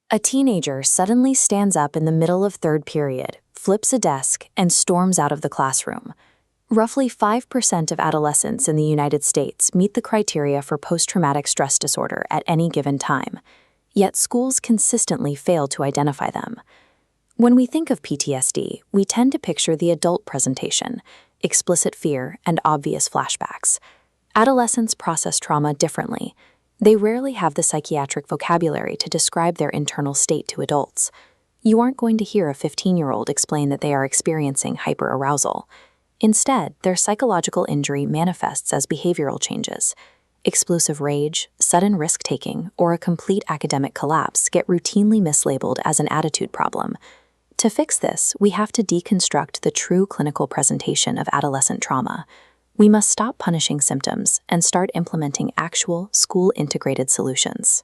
A teenager suddenly stands up in the middle of third period, flips a desk, and storms out of the classroom. Roughly 5% of adolescents in the United States meet the criteria for post-traumatic stress disorder at any given time, yet schools consistently fail to identify them. When we think of PTSD, we tend to picture the adult presentation, explicit fear, and obvious flashbacks. Adolescents process trauma differently. They rarely have the psychiatric vocabulary to describe their internal state to adults. You aren't going to hear a 15-year-old explain that they are experiencing hyperarousal. Instead, their psychological injury manifests as behavioral changes. Explosive rage, sudden risk-taking, or a complete academic collapse get routinely mislabeled as an attitude problem. To fix this, we have to deconstruct the true clinical presentation of adolescent trauma. We must stop punishing symptoms and start implementing actual, school-integrated solutions.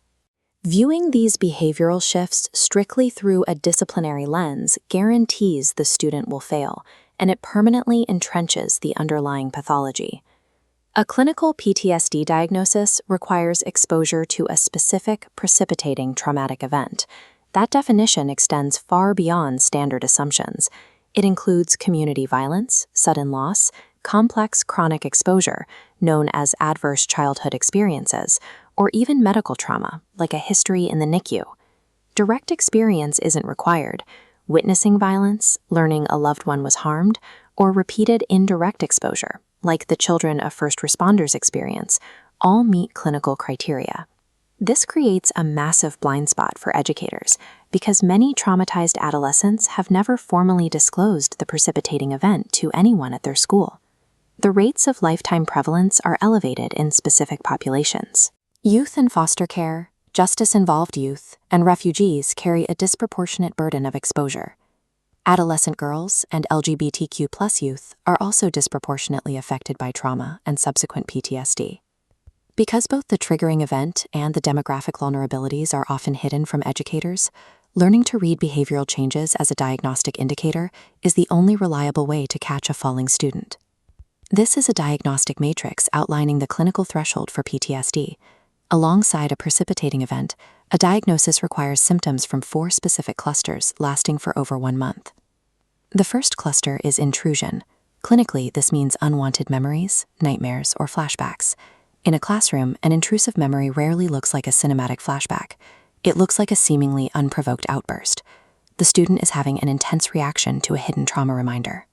Viewing these behavioral shifts strictly through a disciplinary lens guarantees the student will fail, and it permanently entrenches the underlying pathology. A clinical PTSD diagnosis requires exposure to a specific precipitating traumatic event. That definition extends far beyond standard assumptions. It includes community violence, sudden loss, complex chronic exposure, known as adverse childhood experiences, or even medical trauma, like a history in the NICU. Direct experience isn't required. Witnessing violence, learning a loved one was harmed, or repeated indirect exposure, like the children of first responders experience, all meet clinical criteria. This creates a massive blind spot for educators because many traumatized adolescents have never formally disclosed the precipitating event to anyone at their school. The rates of lifetime prevalence are elevated in specific populations. Youth in foster care, justice-involved youth, and refugees carry a disproportionate burden of exposure. Adolescent girls and LGBTQ+ youth are also disproportionately affected by trauma and subsequent PTSD. Because both the triggering event and the demographic vulnerabilities are often hidden from educators, learning to read behavioral changes as a diagnostic indicator is the only reliable way to catch a falling student. This is a diagnostic matrix outlining the clinical threshold for PTSD. Alongside a precipitating event, a diagnosis requires symptoms from 4 specific clusters lasting for over 1 month. The first cluster is intrusion. Clinically, this means unwanted memories, nightmares, or flashbacks. In a classroom, an intrusive memory rarely looks like a cinematic flashback. It looks like a seemingly unprovoked outburst. The student is having an intense reaction to a hidden trauma reminder.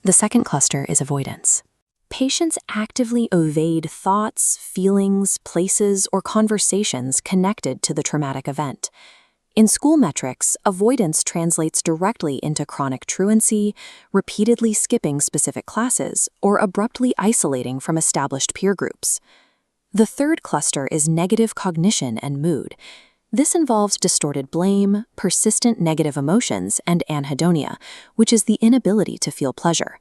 The second cluster is avoidance. Patients actively evade thoughts, feelings, places, or conversations connected to the traumatic event. In school metrics, avoidance translates directly into chronic truancy, repeatedly skipping specific classes, or abruptly isolating from established peer groups. The third cluster is negative cognition and mood. This involves distorted blame, persistent negative emotions, and anhedonia, which is the inability to feel pleasure.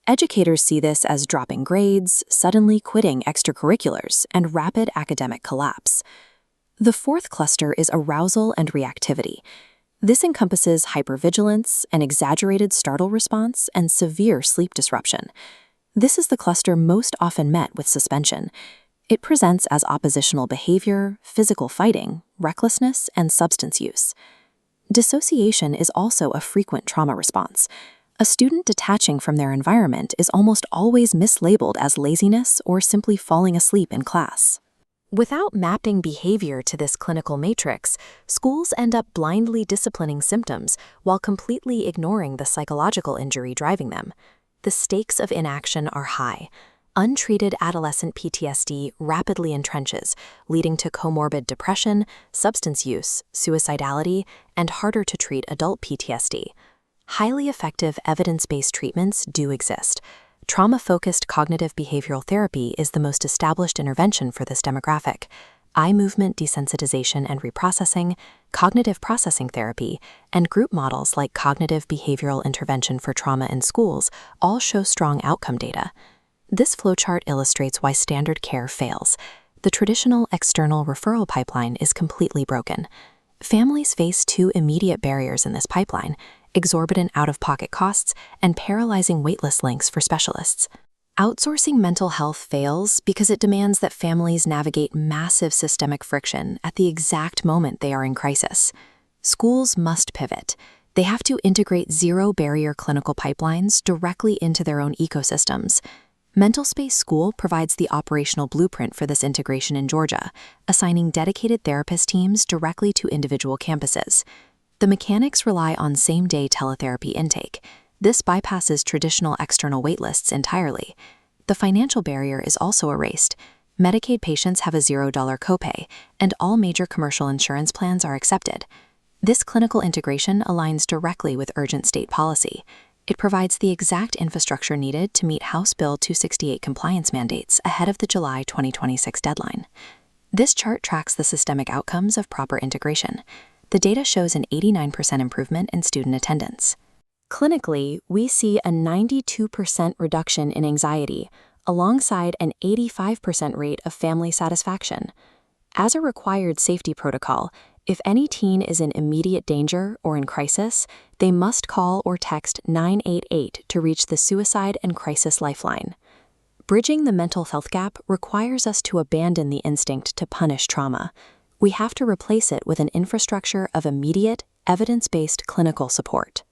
Educators see this as dropping grades, suddenly quitting extracurriculars, and rapid academic collapse. The fourth cluster is arousal and reactivity. This encompasses hypervigilance, an exaggerated startle response, and severe sleep disruption. This is the cluster most often met with suspension. It presents as oppositional behavior, physical fighting, recklessness, and substance use. Dissociation is also a frequent trauma response. A student detaching from their environment is almost always mislabeled as laziness or simply falling asleep in class. Without mapping behavior to this clinical matrix, schools end up blindly disciplining symptoms while completely ignoring the psychological injury driving them. The stakes of inaction are high. Untreated adolescent PTSD rapidly entrenches, leading to comorbid depression, substance use, suicidality, and harder-to-treat adult PTSD. Highly effective evidence-based treatments do exist. Trauma-focused cognitive behavioral therapy is the most established intervention for this demographic. Eye movement desensitization and reprocessing, cognitive processing therapy, and group models like cognitive behavioral intervention for trauma in schools all show strong outcome data. This flowchart illustrates why standard care fails. The traditional external referral pipeline is completely broken. Families face 2 immediate barriers in this pipeline: exorbitant out-of-pocket costs and paralyzing waitlist lengths for specialists. Outsourcing mental health fails because it demands that families navigate massive systemic friction at the exact moment they are in crisis. Schools must pivot. They have to integrate zero-barrier clinical pipelines directly into their own ecosystems. MentalSpace School provides the operational blueprint for this integration in Georgia, assigning dedicated therapist teams directly to individual campuses. The mechanics rely on same-day teletherapy intake. This bypasses traditional external waitlists entirely. The financial barrier is also erased. Medicaid patients have a $0 copay, and all major commercial insurance plans are accepted. This clinical integration aligns directly with urgent state policy. It provides the exact infrastructure needed to meet House Bill 268 compliance mandates ahead of the July 2026 deadline. This chart tracks the systemic outcomes of proper integration. The data shows an 89% improvement in student attendance. Clinically, we see a 92% reduction in anxiety, alongside an 85% rate of family satisfaction. As a required safety protocol, if any teen is in immediate danger or in crisis, they must call or text 988 to reach the Suicide and Crisis Lifeline. Bridging the mental health gap requires us to abandon the instinct to punish trauma. We have to replace it with an infrastructure of immediate, evidence-based clinical support.